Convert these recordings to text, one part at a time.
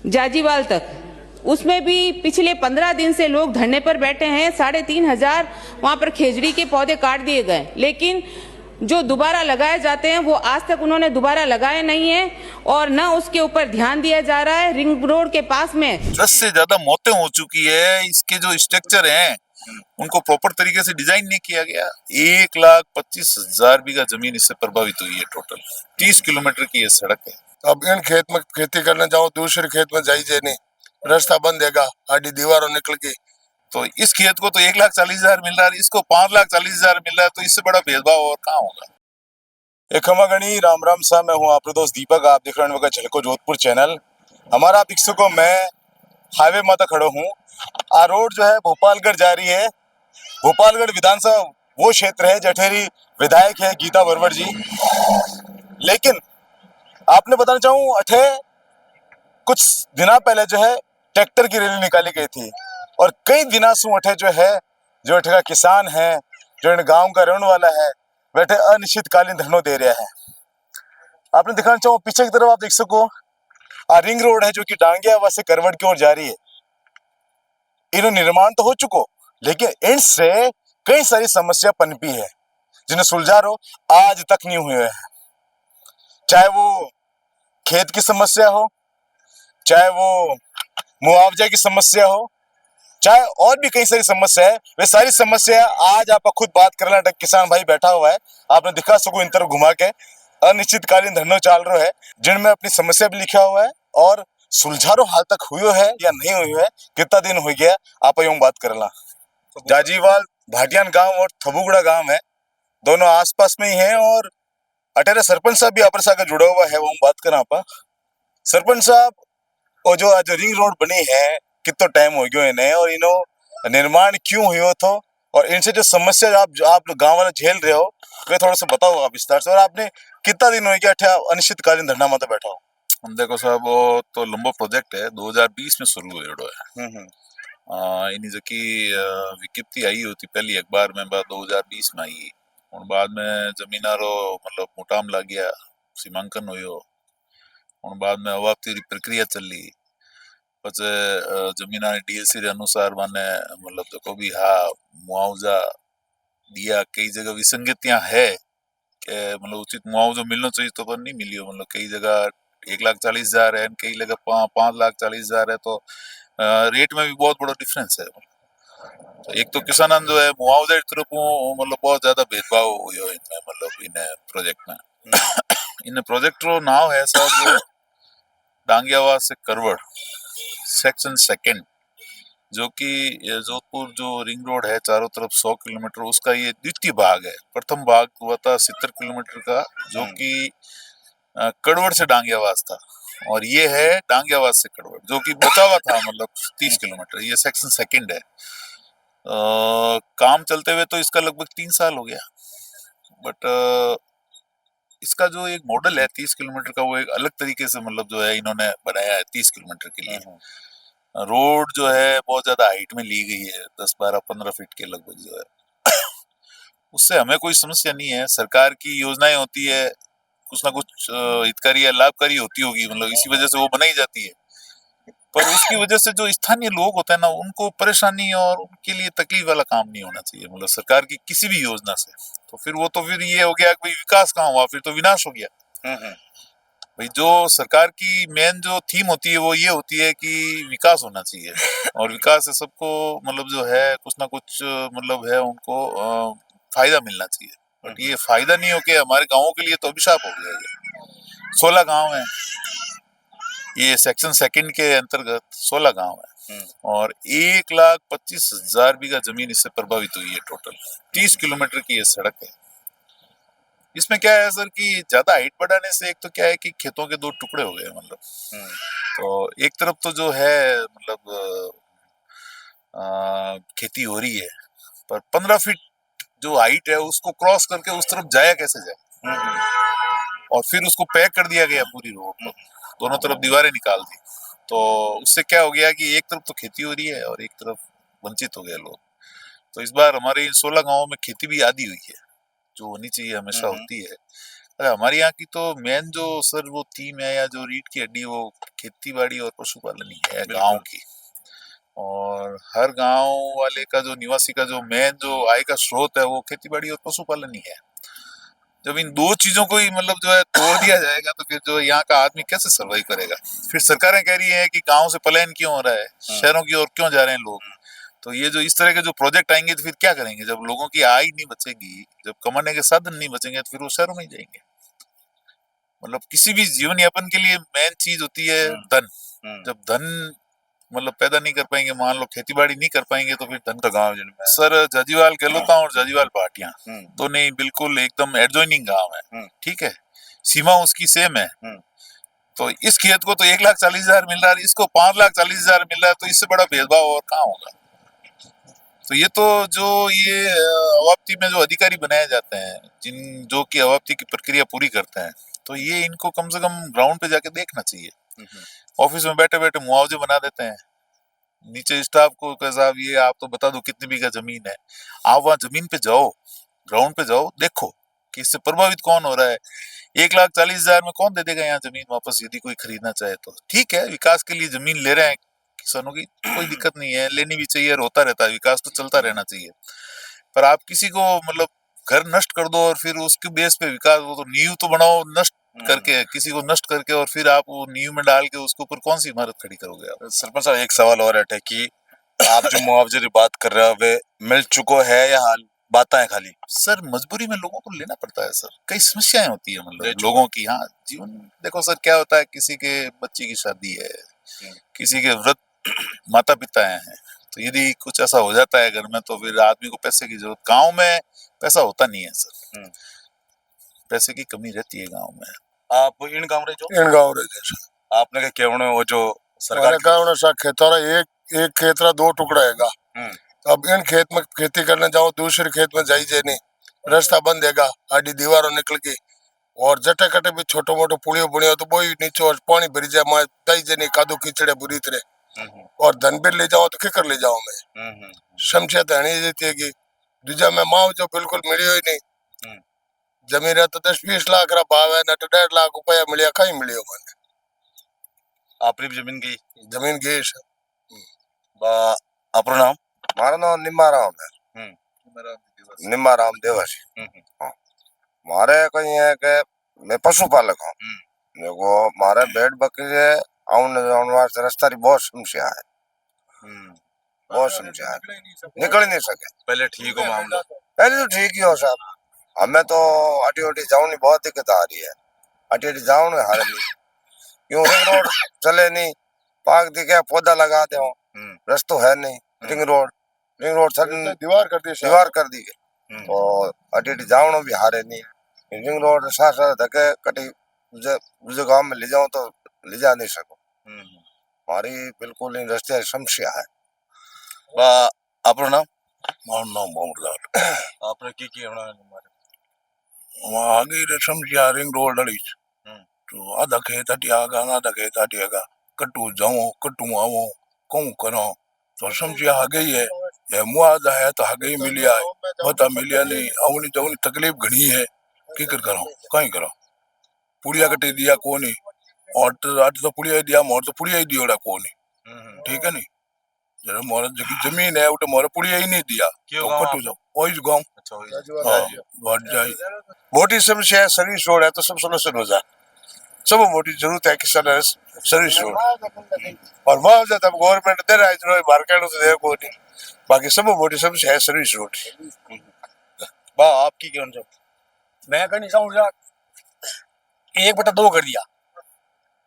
जाजीवाल तक, उसमें भी पिछले 15 दिन से लोग धरने पर बैठे हैं। 3,500 वहां पर खेजड़ी के पौधे काट दिए गए, लेकिन जो दोबारा लगाए जाते हैं वो आज तक उन्होंने दोबारा लगाए नहीं है और न उसके ऊपर ध्यान दिया जा रहा है। रिंग रोड के पास में 10 से ज्यादा मौतें हो चुकी है। इसके जो स्ट्रक्चर हैं उनको प्रॉपर तरीके से डिजाइन नहीं किया गया। 1,25,000 बीघा जमीन इससे प्रभावित हुई है। टोटल 30 किलोमीटर की ये सड़क है। अब इन खेत में खेती करने जाओ, दूसरे खेत में जाइए नहीं, रास्ता बंद हैगा, आधी दीवारों निकल गई। तो इस खेत को तो 1,40,000 मिल रहा है, इसको 5,40,000 मिल रहा है, तो इससे बड़ा भेदभाव और कहाँ होगा। एक खमागणी राम राम सा, मैं हूँ आपका दोस्त दीपक। आप देख रहे हैं झलको जोधपुर चैनल। हमारा आप को मैं हाईवे माता खड़ा हूँ। आ रोड जो है भोपालगढ़ जा रही है। भोपालगढ़ विधानसभा वो क्षेत्र है जठेरी विधायक है गीता बरवर जी। लेकिन आपने बताना चाहूँ, अठे कुछ दिना पहले जो है ट्रैक्टर की रैली निकाली गई थी और कई दिना से अठे जो अठे का किसान है, जो इन गांव का रहने वाला है, बैठे अनिश्चितकालीन धरना दे रहा है। आपने दिखाना चाहूँ पीछे की तरफ आप देख सको, रिंग रोड है जो कि डांगियावास से करवट की ओर जा रही है। इन्हों निर्माण तो हो चुको, लेकिन इनसे कई सारी समस्या पनपी है जिन्हें सुलझारो आज तक नहीं हुए है। चाहे वो खेत की समस्या हो, चाहे वो मुआवजा की समस्या हो, चाहे और भी कई सारी समस्या है। वे सारी समस्या आज आप खुद बात कर रहे किसान भाई बैठा हुआ है, आपने दिखा सको इन तरफ घुमा के। अनिश्चितकालीन धरना चाल रहा है जिनमें अपनी समस्या भी लिखा हुआ है और सुलझारो हाल तक हुई है या नहीं हुई है, कितना दिन हो गया, आप यूं बात करला। जाजीवाल भाटियान गांव और थबुगड़ा गांव है, दोनों आसपास में ही हैं। और अटेरे सरपंच साहब भी आपस साथ जुड़ा हुआ है, वो हम बात करें आप सरपंच साहब। और जो आज रिंग रोड बनी है कितना टाइम हो गया इन्हें, और इन्हों निर्माण क्यों हुआ था, और इनसे जो समस्या आप गांव वाले झेल रहे हो, वे थोड़ा सा बताओ आप विस्तार से। और आपने कितना दिन हो गया अनिश्चितकालीन धरना में बैठा हो? देखो साहब, वो तो लंबा प्रोजेक्ट है, 2020 में शुरू हुआ है। इन की विज्ञप्ति आई होती पहली अखबार में, बाद 2020 में आई। और बाद में जमीनारो मतलब मुटाम लग गया, सीमांकन हुयो। और बाद में अवाप्ती प्रक्रिया चली, पचे जमीना डीएलसी के अनुसार माने मतलब जो भी हाँ मुआवजा दिया। कई जगह विसंगतियां है कि मतलब उचित मुआवजा मिलना चाहिए तो पर नहीं मिलियो। मतलब कई जगह 1,40,000 है, कई जगह 5,40,000 है, तो रेट में भी बहुत बड़ा डिफरेंस है। तो एक तो किसान जो है मुआवजा की तरफ मतलब बहुत ज्यादा भेदभाव हुआ इनमें, मतलब इन प्रोजेक्ट में। इन प्रोजेक्ट रो नाम है साहब डांगियावास से करवड़ सेक्शन 2, जो कि जोधपुर जो रिंग रोड है चारों तरफ 100 किलोमीटर, उसका ये द्वितीय भाग है। प्रथम भाग हुआ था 70 किलोमीटर का, जो कि कड़वड़ से डांगियावास था। और ये है डांगियावास से कड़वड़, जो कि बचा हुआ था मतलब 30 किलोमीटर। ये सेक्शन 2 है। काम चलते हुए तो इसका लगभग 3 साल हो गया। बट इसका जो एक मॉडल है 30 किलोमीटर का, वो एक अलग तरीके से मतलब जो है इन्होंने बनाया है 30 किलोमीटर के लिए। रोड जो है बहुत ज्यादा हाइट में ली गई है, 10, 12, 15 फीट के लगभग जो है। उससे हमें कोई समस्या नहीं है। सरकार की योजनाएं होती है, कुछ ना कुछ हितकारी या लाभकारी होती होगी, मतलब इसी वजह से वो बनाई जाती है। पर उसकी वजह से जो स्थानीय लोग होते हैं ना, उनको परेशानी और उनके लिए तकलीफ वाला काम नहीं होना चाहिए, मतलब सरकार की किसी भी योजना से। तो फिर ये हो गया कि विकास कहाँ हुआ, फिर तो विनाश हो गया। भाई जो सरकार की मेन जो थीम होती है वो ये होती है कि विकास होना चाहिए, और विकास से सबको मतलब जो है कुछ ना कुछ मतलब है उनको फायदा मिलना चाहिए। बट ये फायदा नहीं हो के हमारे गांवों के लिए तो अभिशाप हो गया। 16 गांव है ये सेक्शन 2 के अंतर्गत, 16 गांव है, और 1,25,000 बीघा जमीन इससे प्रभावित हुई है। टोटल 30 किलोमीटर की ये सड़क है। इसमें क्या है सर कि ज्यादा हाइट बढ़ाने से एक तो क्या है कि खेतों के 2 टुकड़े हो गए, मतलब तो एक तरफ तो जो है मतलब खेती हो रही है, पर 15 फीट जो हाइट है उसको क्रॉस करके उस तरफ जाया कैसे जाए। और फिर उसको पैक कर दिया गया पूरी रोड पर, दोनों तरफ दीवारें निकाल दी। तो उससे क्या हो गया कि एक तरफ तो खेती हो रही है और एक तरफ वंचित हो गए लोग। तो इस बार हमारे इन 16 गांवों में खेती भी आधी हुई है, जो होनी चाहिए हमेशा होती है। अरे हमारे यहाँ की तो मेन जो सर वो थीम है या जो रीढ़ की हड्डी वो खेती बाड़ी और पशुपालन ही है गांव की। और हर गांव वाले का जो निवासी का जो मेन जो आय का स्रोत है वो खेती बाड़ी और पशुपालन ही है। जब इन दो चीजों को ही मतलब जो है तोड़ दिया जाएगा तो फिर जो यहाँ का आदमी कैसे सर्वाइव करेगा। फिर सरकारें कह रही है कि गांव से पलायन क्यों हो रहा है, शहरों की ओर क्यों जा रहे हैं लोग। तो ये जो इस तरह के जो प्रोजेक्ट आएंगे तो फिर क्या करेंगे, जब लोगों की आय नहीं बचेगी, जब कमाने के साधन नहीं बचेंगे तो फिर वो शहरों में ही जाएंगे। मतलब किसी भी जीवन यापन के लिए मेन चीज होती है धन। जब धन मतलब पैदा नहीं कर पाएंगे, मान लो खेती बाड़ी नहीं कर पाएंगे तो फिर धन तो गाँव जिनमें सर जजीवाल गहलोता और जजीवाल भाटियां दोनों ही बिल्कुल एकदम एडजॉइनिंग गांव है, ठीक है, सीमा उसकी सेम है। तो इस खेत को तो 1,40,000 मिल रहा है, इसको 5,40,000 मिल रहा है, तो इससे बड़ा भेदभाव और कहाँ होगा। तो ये तो जो ये अवाप्ती में जो अधिकारी बनाए जाते हैं जिन जो कि अवाप्ती की प्रक्रिया पूरी करते हैं, तो ये इनको कम से कम ग्राउंड पे जाके देखना चाहिए। ऑफिस में बैठे बैठे मुआवजे बना देते हैं, नीचे स्टाफ को कहा साहब ये आप तो बता दो कितनी बीघा जमीन है। आप वहां जमीन पे जाओ, ग्राउंड पे जाओ, देखो कि इससे प्रभावित कौन हो रहा है। 1,40,000 में कौन दे देगा यहाँ जमीन वापस यदि कोई खरीदना चाहे तो। ठीक है, विकास के लिए जमीन ले रहे हैं किसानों की, कोई दिक्कत नहीं है, लेनी भी चाहिए और होता रहता है, विकास तो चलता रहना चाहिए। पर आप किसी को मतलब घर नष्ट कर दो और फिर उसके बेस पे विकास, वो तो नींव तो बनाओ नष्ट करके, किसी को नष्ट करके और फिर आप वो नींव में डाल के उसके ऊपर कौन सी इमारत खड़ी करोगे आप। सरपंच साहब एक सवाल और है कि आप जो मुआवजे की बात कर रहे हो वे मिल चुको है या हाल बातें हैं खाली। सर मजबूरी में लोगों को लेना पड़ता है सर, कई समस्याएं होती है मतलब लोगों की। हाँ जीवन देखो सर क्या होता है, किसी के बच्चे की शादी है, किसी के वृद्ध माता पिता हैं, तो यदि कुछ ऐसा हो जाता है घर में तो फिर आदमी को पैसे की जरूरत। गांव में पैसा होता नहीं है सर, पैसे की कमी रहती है गांव में। आप इन गाँव रहे जो इन गाँव रहे जैसे आपने क्या केवने वो जो सरकार हमारे गाँव में सा खेतरा एक खेतरा 2 टुकड़ा हैगा। अब इन खेत में खेती करने जाओ दूसरे खेत में जाइए नहीं, रास्ता बंद हैगा, आडी दीवारों निकल गई और जटे कटे भी छोटो मोटो पुड़ियो बुनियो तो बोई नीचे और पानी भरी जाए, मैं दाइजे नहीं कादू कीचड़े बुरी तरह। और धन भी ले जाओ तो क्या कर ले जाओ मैं समझे तो नहीं देती है कि दूजा में माओ जो बिल्कुल मिली ही नहीं। जमीन है तो 10-20 लाख रा भाव है, न तो 1.5 लाख रुपया मिलिया, कहीं मिलियो मैंने। आपरी भी जमीन गई अपना नाम? मारा नाम निम्माराम है, निम्माराम देवासी। मारे कहीं है कि मैं पशुपालक हूँ, देखो मारे भेड़ बकरी आने जाने वास्ते रास्ता की बहुत समस्या है, बहुत समस्या है, निकल ही नहीं सके। पहले ठीक हो मामला? पहले तो ठीक ही हो साहब, हमें तो अटी जाऊनी बहुत दिक्कत आ रही है, अटी जाऊन हारे नहीं, क्यों रिंग रोड चले नहीं, पाक दिखे पौधा लगा दे, रस्तो है नहीं, रिंग रोड दीवार कर दी तो अटी जाऊन भी हारे नहीं है। रिंग रोड साथ साथ धके कटी दूसरे गांव में ले जाऊं तो ले जा नहीं सको, हमारी बिल्कुल इन रास्ते समस्या है। अपना नाम? मारो नाम मोहम्मद आपने की हमारे वहाँ आगे समस्या रिंग रोड लड़ी तो आधा खेत हटियागा, आधा खेत हटियागा, कटू जाऊं कटू आवो कहूँ करो तो समस्या आ गई है। ये मुआवजा है तो आ गई मिलिया है, बता मिलिया नहीं, आवनी जाऊनी तकलीफ घनी है, की कर करो कहीं करो। पुड़िया कटे दिया को नहीं, और तो पुड़िया दिया, मोर तो पुड़िया ही दिया को नहीं, ठीक है नहीं, जरा मोर जमीन है उठे मोर पुड़िया ही नहीं दिया तो कटू जाओ वही गाँव। मोटी समस्या है, सर्विस रोड है तो सब सोल्यूशन हो जाए, सब मोटी जरूरत है किसान सर्विस रोड और मुआवजा तब गवर्नमेंट दे रहा है, मार्केट तो दे को नहीं, बाकी सब मोटी समस्या है सर्विस रोड। आपकी क्यों? मैं करनी चाहूँ 1/2 कर दिया,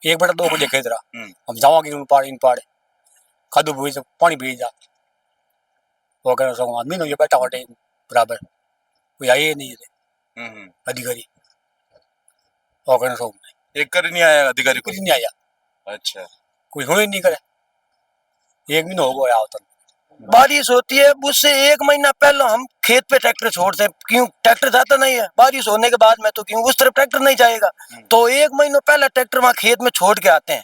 1/2 को देखे जरा, हम जाओगे इन पाड़ खादू भूई से पानी भेज जा, वो कहना चाहूँ आदमी ये बैठा हटे बराबर कोई आए नहीं है अधिकारी, वो कहना चाहूँ एक कर नहीं आया अधिकारी, कुछ नहीं आया। अच्छा, कोई होने नहीं करे, 1 महीना हो गया होता। बारिश होती है उससे 1 महीना पहले हम खेत पे ट्रैक्टर छोड़ते हैं, क्यों ट्रैक्टर जाता नहीं है, बारिश होने के बाद में तो क्यों उस तरफ ट्रैक्टर नहीं जाएगा, तो 1 महीना पहले ट्रैक्टर वहाँ खेत में छोड़ के आते हैं,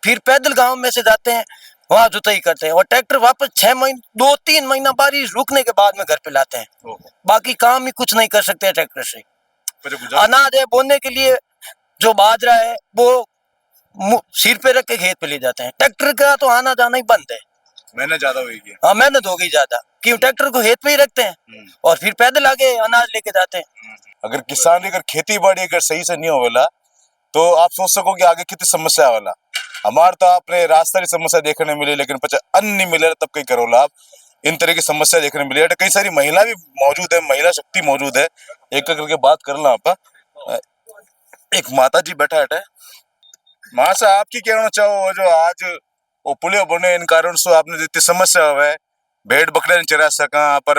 फिर पैदल गांव में से जाते हैं वहाँ जुताई करते हैं और ट्रैक्टर वापस 6 महीने 2-3 महीना बारिश रुकने के बाद में घर पे लाते हैं। बाकी काम ही कुछ नहीं कर सकते ट्रैक्टर से। अनाज है बोने के लिए, जो बाजरा है वो सिर पे रख के खेत पे ले जाते हैं। ट्रैक्टर का तो आना जाना ही बंद है, मेहनत ज्यादा होगी। हाँ मेहनत हो गई ज्यादा, क्यों ट्रैक्टर को खेत पे ही रखते हैं और फिर पैदल आगे अनाज लेके जाते हैं। अगर किसान अगर खेती बाड़ी अगर सही से नहीं होवेला तो आप सोच सको कि आगे कितनी समस्या होला। हमार तो आपने रास्ता की समस्या देखने मिली, लेकिन पचा अन्न नहीं मिले तब कहीं करोला आप इन तरह की समस्या देखने मिली है। कई सारी महिला भी मौजूद है, महिला शक्ति मौजूद है, एक एक करके बात करना आप। एक माता जी बैठा है, माँ से आपकी कहना चाहो जो आज वो पुलियो बने इन कारण से आपने जितनी समस्या हुआ है, भेड़ बकरे नहीं चरा सका पर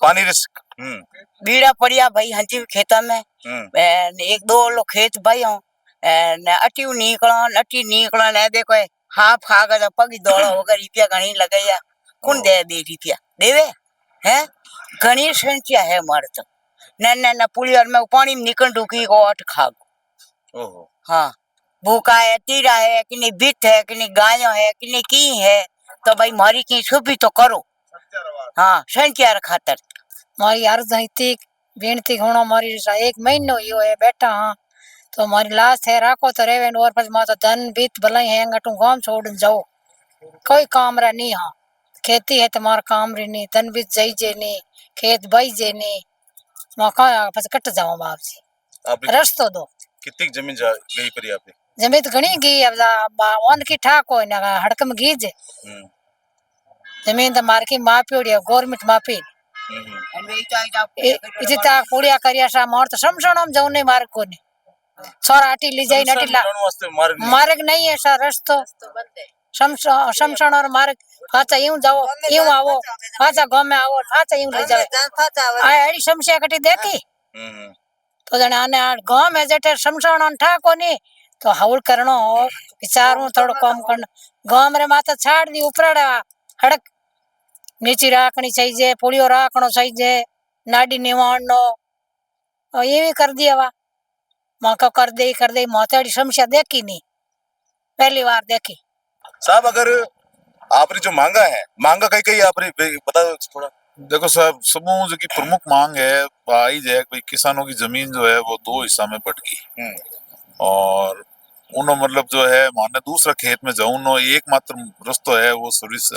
पानी रिस्क बीड़ा पड़िया भाई हंजी खेता में एक दो लोग खेत भाई हूँ अटी निकला ने देखो हाफ खा गया पग दौड़ा होगा रुपया घनी लगाया कौन दे 2 रुपया देवे है घनी संख्या है मारे तो न पुलियर में पानी में निकल ढूकी को अट खा गो। हाँ भूखा है, तीरा है कि नहीं, बिट है कि नहीं, गाय है कि नहीं, की है तो भाई मारी की सुबह तो करो। हाँ संख्या खातर मारी अर्ज थी बेनती होना मारी 1 महीनो यो है बैठा हाँ तो मारी लाश है राखो तो रेवे और फिर माता धन बीत भलाई है गटू गांव छोड़ जाओ कोई काम रा नहीं। हाँ खेती है तुम्हारा काम री नहीं, धन बीत जाई जे नहीं, खेत बाई जे नहीं, मौका फिर कट जाओ बाप जी रस्तो दो। कितनी जमीन गई परी आपने? जमीन तो घनी गई अब वन की ठाक हो ना हड़कम गीज जमीन तो मार की मापी उड़ी गवर्नमेंट मापी इति ताक पूड़िया करिया सा मोर तो समसणम जाऊ नहीं मार्ग को नहीं छोरा आटी ली जाई नटी ला मार्ग नहीं है सा रस्तो समसण और मार्ग फाचा यूं जाओ यूं आवो फाचा गांव में आवो फाचा यूं ले जावे आ एडी समस्या कटी देखी तो जने आने गांव में जेटे समसण ठा कोनी तो हाउल करनो विचारू थोड़ो कम करना गांव रे माता छाड़ दी उपराड़ा हड़क नीची राखनी चाहिए पुलियो राखनो चाहिए नाडी निवाणनो और ये भी कर दिया वा मौका कर दे मोताड़ी समस्या देखी नहीं पहली बार देखी। साहब अगर आपने जो मांगा कई आपने बता थोड़ा। देखो साहब समूह जो की प्रमुख मांग है भाई जो है किसानों की जमीन जो है वो 2 हिस्सा में बट गई और उन्हों मतलब जो है माने दूसरा खेत में जाऊं नो एकमात्र रस्तो है वो सर्विस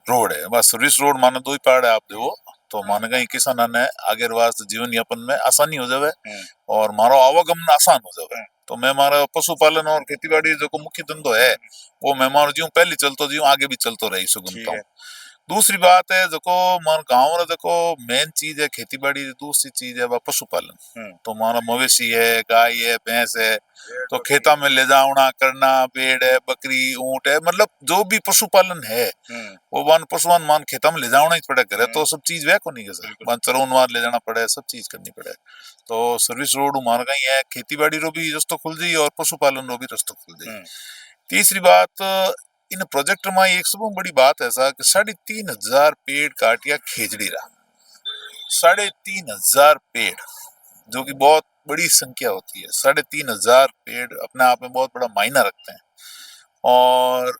रोड है। बस सर्विस रोड माने 2 ही पहाड़ है आप देखो तो माने कहीं किसान ने आगे वास्ते जीवन यापन में आसानी हो जावे और मारो आवागमन आसान हो जावे। तो मैं मारा पशुपालन और खेती बाड़ी जो मुख्य धंधो है वो मैं मारो जीव पहले चलतो जीव आगे भी चलतो रही सुगमता। दूसरी बात है देखो मार गाँव रे देखो मेन चीज है खेती बाड़ी, दूसरी चीज है पशुपालन। तो मारा मवेशी है, गाय है, भैंस है तो खेता में ले जाना करना, पेड़ है, बकरी, ऊंट है, मतलब जो भी पशुपालन है वो मान पशुपान मान खेता में ले जाना ही पड़े करे तो सब चीज वह को नहीं कर मान चरौनवार ले जाना पड़े, सब चीज करनी पड़े। तो सर्विस रोड मार गई है, खेती बाड़ी रो भी रस्तो खुल जाये और पशुपालन रो भी रस्तो खुल जाये। तीसरी बात इन प्रोजेक्ट में एक सब बड़ी बात ऐसा कि 3,500 पेड़ काटिया खेजड़ी रहा। 3,500 पेड़ जो कि बहुत बड़ी संख्या होती है। 3,500 पेड़ अपने आप में बहुत बड़ा मायना रखते हैं और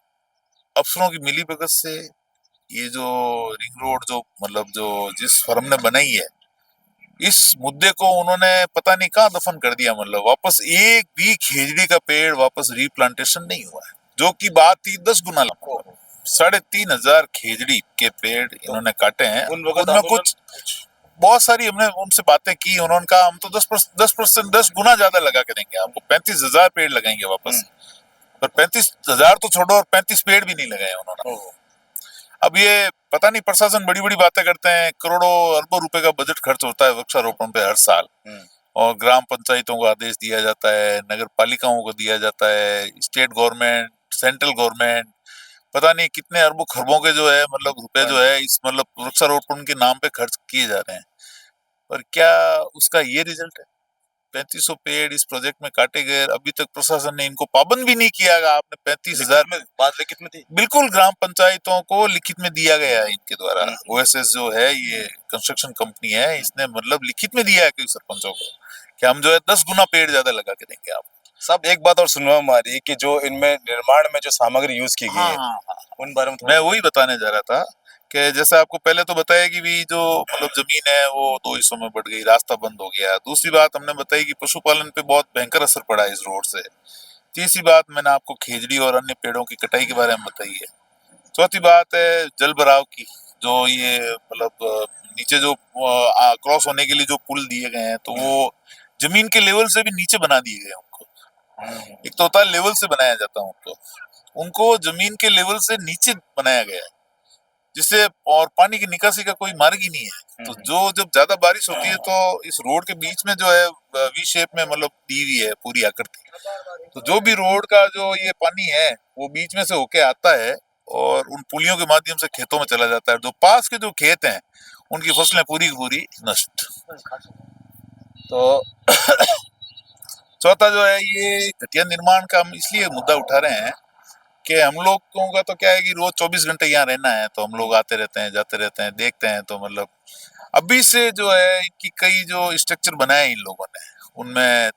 अफसरों की मिली भगत से ये जो रिंग रोड जो मतलब जो जिस फर्म ने बनाई है इस मुद्दे को उन्होंने पता नहीं कहाँ दफन कर दिया। मतलब वापस एक भी खेजड़ी का पेड़ वापस रिप्लांटेशन नहीं हुआ है जो की बात थी 10 गुना। 3,500 खेजड़ी के पेड़ इन्होंने काटे हैं। उनमें कुछ बहुत सारी हमने उनसे बातें की, उन्होंने कहा हम तो 10 गुना ज्यादा लगा के देंगे आपको, 35,000 पेड़ लगाएंगे वापस। पर 35,000 तो छोड़ो और 35 पेड़ भी नहीं लगाए उन्होंने। अब ये पता नहीं प्रशासन बड़ी बड़ी बातें करते हैं, करोड़ों अरबों रुपए का बजट खर्च होता है वृक्षारोपण पे हर साल और ग्राम पंचायतों को आदेश दिया जाता है, नगर पालिकाओं को दिया जाता है, स्टेट गवर्नमेंट, सेंट्रल गवर्नमेंट, पता नहीं कितने अरबों खरबों के जो है मतलब रुपए जो है इस मतलब वृक्षारोपण के नाम पे खर्च किए जा रहे हैं। पर क्या उसका ये रिजल्ट है? 3500 पेड़ इस प्रोजेक्ट में काटे गए, अभी तक प्रशासन ने इनको पाबंद भी नहीं किया। आपने 35,000 में बात लिखित में थी, बिल्कुल ग्राम पंचायतों को लिखित में दिया गया है इनके द्वारा। ओएसएस जो है ये कंस्ट्रक्शन कंपनी है, इसने मतलब लिखित में दिया है कि सरपंचों को कि हम जो है 10 गुना पेड़ ज्यादा लगा के देंगे आप। सब एक बात और सुनवा हमारी कि जो इनमें निर्माण में जो सामग्री यूज की गई है उन बारे में मैं वही बताने जा रहा था कि जैसे आपको पहले तो बताया कि भी जो मतलब जमीन है वो 2 हिस्सों में बढ़ गई, रास्ता बंद हो गया। दूसरी बात हमने बताई कि पशुपालन पे बहुत भयंकर असर पड़ा है इस रोड से। तीसरी बात मैंने आपको खेजड़ी और अन्य पेड़ों की कटाई के बारे में बताई है। चौथी बात है जल भराव की, जो ये मतलब नीचे जो क्रॉस होने के लिए जो पुल दिए गए हैं, तो वो जमीन के लेवल से भी नीचे बना दिए गए उनको। एक तो होता है लेवल से बनाया जाता है उनको जमीन के लेवल से नीचे बनाया गया है, जिससे और पानी की निकासी का कोई मार्ग ही नहीं है। तो जो जब ज्यादा बारिश होती है तो इस रोड के बीच में जो है वी शेप में मतलब दी हुई है पूरी आकृति, तो जो भी रोड का जो ये पानी है वो बीच में से होके आता है और उन पुलियों के माध्यम से खेतों में चला जाता है। जो पास के जो खेत हैं उनकी फसलें पूरी की पूरी नष्ट। तो चौथा जो है ये घटिया निर्माण का हम इसलिए मुद्दा उठा रहे हैं कि हम लोगों का तो क्या है कि रोज 24 घंटे यहाँ रहना है, तो हम लोग आते रहते हैं, जाते रहते हैं, देखते हैं। तो मतलब अभी से जो है इनकी कई जो स्ट्रक्चर बनाए इन लोगों ने उनमें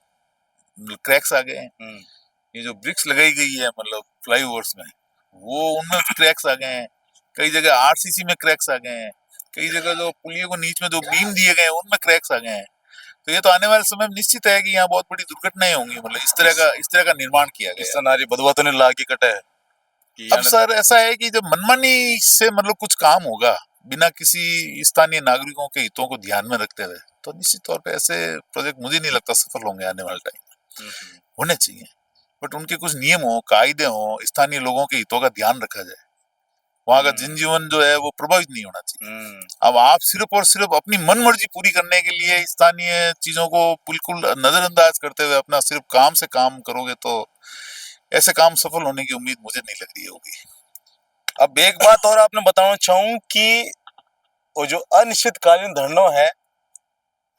क्रैक्स आ गए हैं। ये जो ब्रिक्स लगाई गई है मतलब फ्लाईओवर्स में, वो उनमें क्रैक्स आ गए हैं। कई जगह आरसीसी में क्रैक्स आ गए हैं। कई जगह जो पुलियों को नीच में जो बीम दिए गए हैं उनमें क्रैक्स आ गए हैं। तो ये तो आने वाले समय में निश्चित है कि यहाँ बहुत बड़ी दुर्घटनाएं होंगी। मतलब इस तरह का निर्माण किया गया। नारी बदवा तो नहीं लागी कटे है कि अब सर ऐसा है कि जब मनमानी से मतलब कुछ काम होगा बिना किसी स्थानीय नागरिकों के हितों को ध्यान में रखते हुए, तो निश्चित तौर पे ऐसे प्रोजेक्ट मुझे नहीं लगता सफल होंगे आने वाले टाइम। होने चाहिए, बट उनके कुछ नियम हो, कायदे हो, स्थानीय लोगों के हितों का ध्यान रखा जाए, वहां का जनजीवन जो है वो प्रभावित नहीं होना चाहिए। अब आप सिर्फ और सिर्फ अपनी मन मर्जी पूरी करने के लिए स्थानीय चीजों को बिल्कुल नजरअंदाज करते हुए अपना सिर्फ काम से काम करोगे तो ऐसे काम सफल होने की उम्मीद मुझे नहीं लग रही होगी। अब एक बात और आपने बताना चाहूँ कि वो जो अनिश्चितकालीन धरना है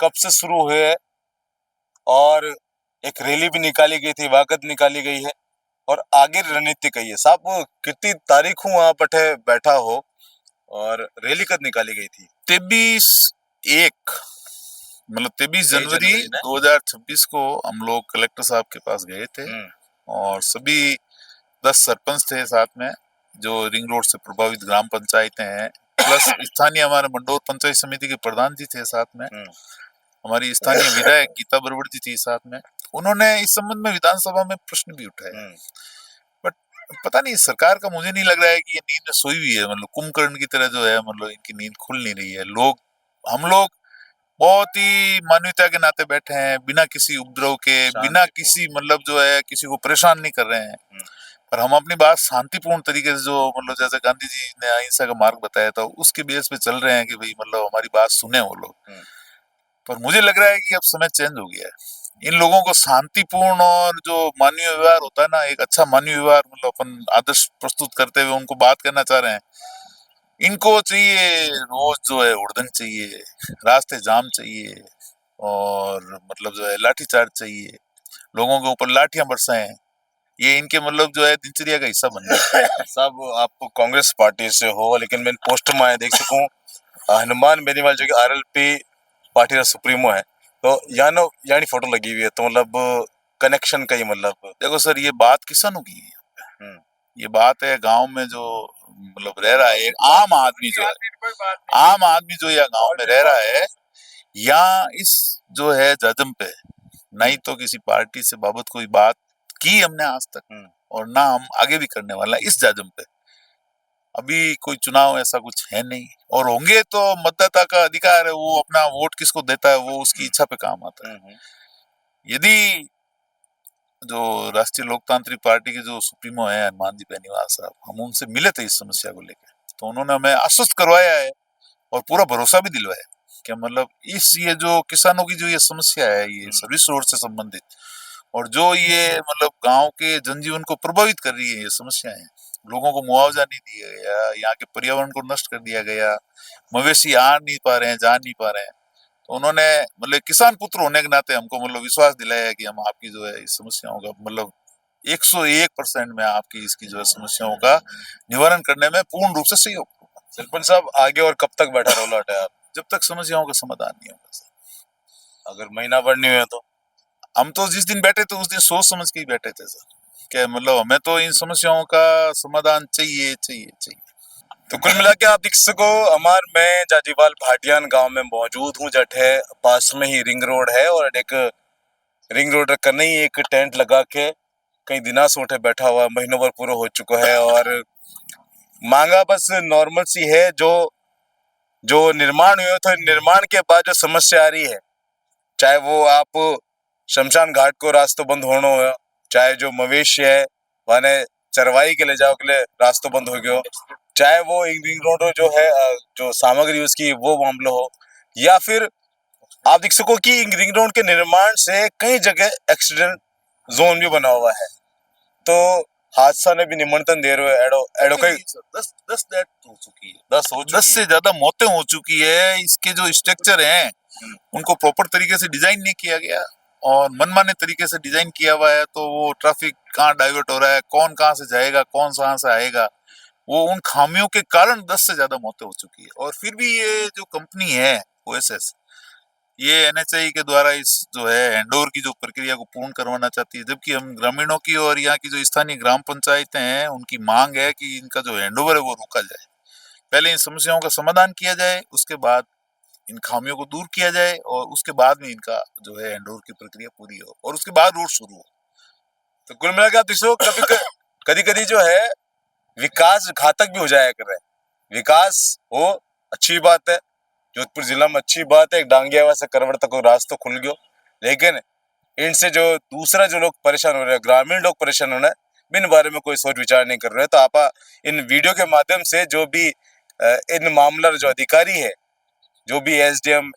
कब से शुरू हुए और एक रैली भी निकाली गई थी, वाकत निकाली गई है और आगे रणनीति कही है। साहब कितनी तारीख हूँ वहां पटे बैठा हो और रैली कब निकाली गई थी? 23 जनवरी 2026 को हम लोग कलेक्टर साहब के पास गए थे और सभी 10 सरपंच थे साथ में, जो रिंग रोड से प्रभावित ग्राम पंचायतें हैं, प्लस स्थानीय हमारे मंडोर पंचायत समिति के प्रधान जी थे साथ में, हमारी स्थानीय विधायक गीता बरवड़ जी थी साथ में। उन्होंने इस संबंध में विधानसभा में प्रश्न भी उठाए, बट पता नहीं सरकार का मुझे नहीं लग रहा है कि ये नींद में सोई हुई है। मतलब कुंभकर्ण की तरह जो है मतलब इनकी नींद खुल नहीं रही है। हम लोग बहुत ही मानवीयता के नाते बैठे हैं, बिना किसी उपद्रव के, बिना किसी मतलब जो है किसी को परेशान नहीं कर रहे हैं, पर हम अपनी बात शांतिपूर्ण तरीके से जो मतलब जैसे गांधी जी ने अहिंसा का मार्ग बताया था उसके बेस पे चल रहे हैं कि भाई मतलब हमारी बात सुने वो लोग। पर मुझे लग रहा है कि अब समय चेंज हो गया है। इन लोगों को शांतिपूर्ण और जो मानवीय व्यवहार होता है ना, एक अच्छा मानवीय व्यवहार मतलब अपन आदर्श प्रस्तुत करते हुए उनको बात करना चाह रहे हैं। इनको चाहिए रोज जो है उड़दंग चाहिए, रास्ते जाम चाहिए और मतलब जो है लाठीचार्ज चाहिए, लोगों के ऊपर लाठियां बरसाएं, ये इनके मतलब जो है दिनचर्या का हिस्सा बन गया। साहब आप कांग्रेस पार्टी से हो, लेकिन मैं पोस्ट में देख सकूं हनुमान बेनीवाल जो कि आरएलपी पार्टी का सुप्रीमो है, तो यानी फोटो लगी हुई है, तो मतलब कनेक्शन का ही मतलब। देखो सर, ये बात किसानों की है, ये बात है गांव में जो मतलब रह रहा है एक आम आदमी जो या गांव में रह रहा है, या इस जो है जजम पे ना ही तो किसी पार्टी से बाबत कोई बात की हमने आज तक और ना हम आगे भी करने वाला है। इस जजम पे अभी कोई चुनाव ऐसा कुछ है नहीं, और होंगे तो मतदाता का अधिकार है, वो अपना वोट किसको देता है वो उसकी इच्छा पे काम आता है। यदि जो राष्ट्रीय लोकतांत्रिक पार्टी के जो सुप्रीमो है हनुमान जी बेनीवाल साहब, हम उनसे मिले थे इस समस्या को लेकर, तो उन्होंने हमें आश्वस्त करवाया है और पूरा भरोसा भी दिलवाया कि मतलब ये जो किसानों की जो ये समस्या है, ये सर्विस रोड से संबंधित और जो ये मतलब गांव के जनजीवन को प्रभावित कर रही है ये समस्याएं, लोगों को मुआवजा नहीं दिया गया, यहाँ के पर्यावरण को नष्ट कर दिया गया, मवेशी आ नहीं पा रहे हैं, जा नहीं पा रहे हैं, तो उन्होंने मतलब किसान पुत्र होने के नाते हमको मतलब विश्वास दिलाया कि हम आपकी जो है इस समस्याओं का मतलब 101% में आपकी इसकी जो है समस्याओं का निवारण करने में पूर्ण रूप से सहयोग करूंगा। सरपंच साहब आगे और कब तक बैठा रहो है आप? जब तक समस्याओं का समाधान नहीं होगा सर। अगर महीना भर नहीं हुआ तो? हम तो जिस दिन बैठे थे उस दिन सोच समझ के ही बैठे थे सर, क्या मतलब हमें तो इन समस्याओं का समाधान चाहिए चाहिए चाहिए। तो कुल मिला के आप देख सको हमार मैं जाजीवाल भाटियान गांव में मौजूद हूँ। जट है पास में ही रिंग रोड है और एक रिंग रोड करने ही एक टेंट लगा के कई दिना से उठे बैठा हुआ, महीनों भर पूरा हो चुका है और मांगा बस नॉर्मल सी है। जो निर्माण हुआ तो निर्माण के बाद जो समस्या आ रही है, चाहे वो आप शमशान घाट को रास्ता बंद होना हो, चाहे जो मवेशी है वाने चरवाई के ले जाओ के लिए रास्ता बंद हो गया, चाहे वो रिंग रोड जो है जो सामग्री उसकी वो मामला हो, या फिर आप देख सको कि रिंग रोड के निर्माण से कई जगह एक्सीडेंट जोन भी बना हुआ है। तो हादसा ने भी निमंत्रण दे रहे एडो एडो कई 10 डेथ हो चुकी है, 10 से ज्यादा मौतें हो चुकी है। इसके जो स्ट्रक्चर हैं उनको प्रॉपर तरीके से डिजाइन नहीं किया गया और मनमाने तरीके से डिजाइन किया हुआ है, तो वो ट्रैफिक कहाँ डाइवर्ट हो रहा है, कौन कहाँ से जाएगा, कौन कहाँ से आएगा, वो उन खामियों के कारण 10 से ज्यादा मौतें हो चुकी है। और फिर भी ये जो कंपनी है ओएसएस, ये एनएचआई के द्वारा इस जो है हैंडओवर की जो प्रक्रिया को पूर्ण करवाना चाहती है, जबकि हम ग्रामीणों की और यहाँ की जो स्थानीय ग्राम पंचायतें हैं उनकी मांग है कि इनका जो हैंडओवर है वो रोका जाए, पहले इन समस्याओं का समाधान किया जाए, उसके बाद इन खामियों को दूर किया जाए और उसके बाद में इनका जो है हैंडओवर की प्रक्रिया पूरी हो और उसके बाद रोड शुरू हो। तो कुल मिलाकर आप देखो कभी कभी जो है विकास घातक भी हो जाया कर रहा है। विकास हो अच्छी बात है, जोधपुर जिला में अच्छी बात है, एक डांगियावा से करवड़ तक रास्ता खुल गयो, लेकिन इनसे जो दूसरा जो लोग परेशान हो रहे हैं, ग्रामीण लोग परेशान हो रहे हैं, बिन बारे में कोई सोच विचार नहीं कर रहे हैं। तो आप इन वीडियो के माध्यम से जो भी इन मामला जो अधिकारी है, जो भी एसडीएम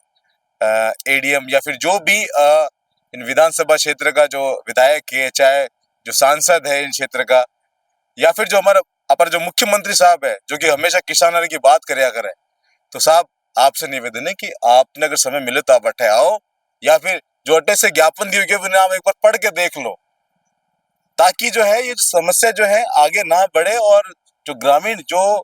एडीएम या फिर जो भी इन विधानसभा क्षेत्र का जो विधायक है, चाहे जो सांसद है इन क्षेत्र का, या फिर जो हमारा अपर जो मुख्यमंत्री साहब है जो कि हमेशा किसानों की बात करया करे, तो साहब आपसे निवेदन है कि आपने अगर समय मिले तो आप अट्ठे आओ, या फिर जो अट्ठे से ज्ञापन दिए गए आप एक बार पढ़ के देख लो, ताकि जो है ये समस्या जो है आगे ना बढ़े और जो ग्रामीण जो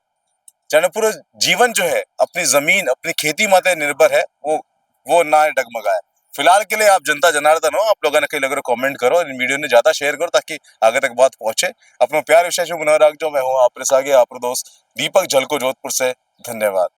जनपूर्ण जीवन जो है अपनी जमीन अपनी खेती माते निर्भर है वो ना डगमगाए। फिलहाल के लिए आप जनता जनार्दन हो, आप लोगों ने कहीं लग कमेंट करो, इन वीडियो ने ज्यादा शेयर करो ताकि आगे तक बात पहुंचे। अपना प्यार विशेष बना रख जो मैं हूँ आप आगे आपका दोस्त दीपक झलको जोधपुर से। धन्यवाद।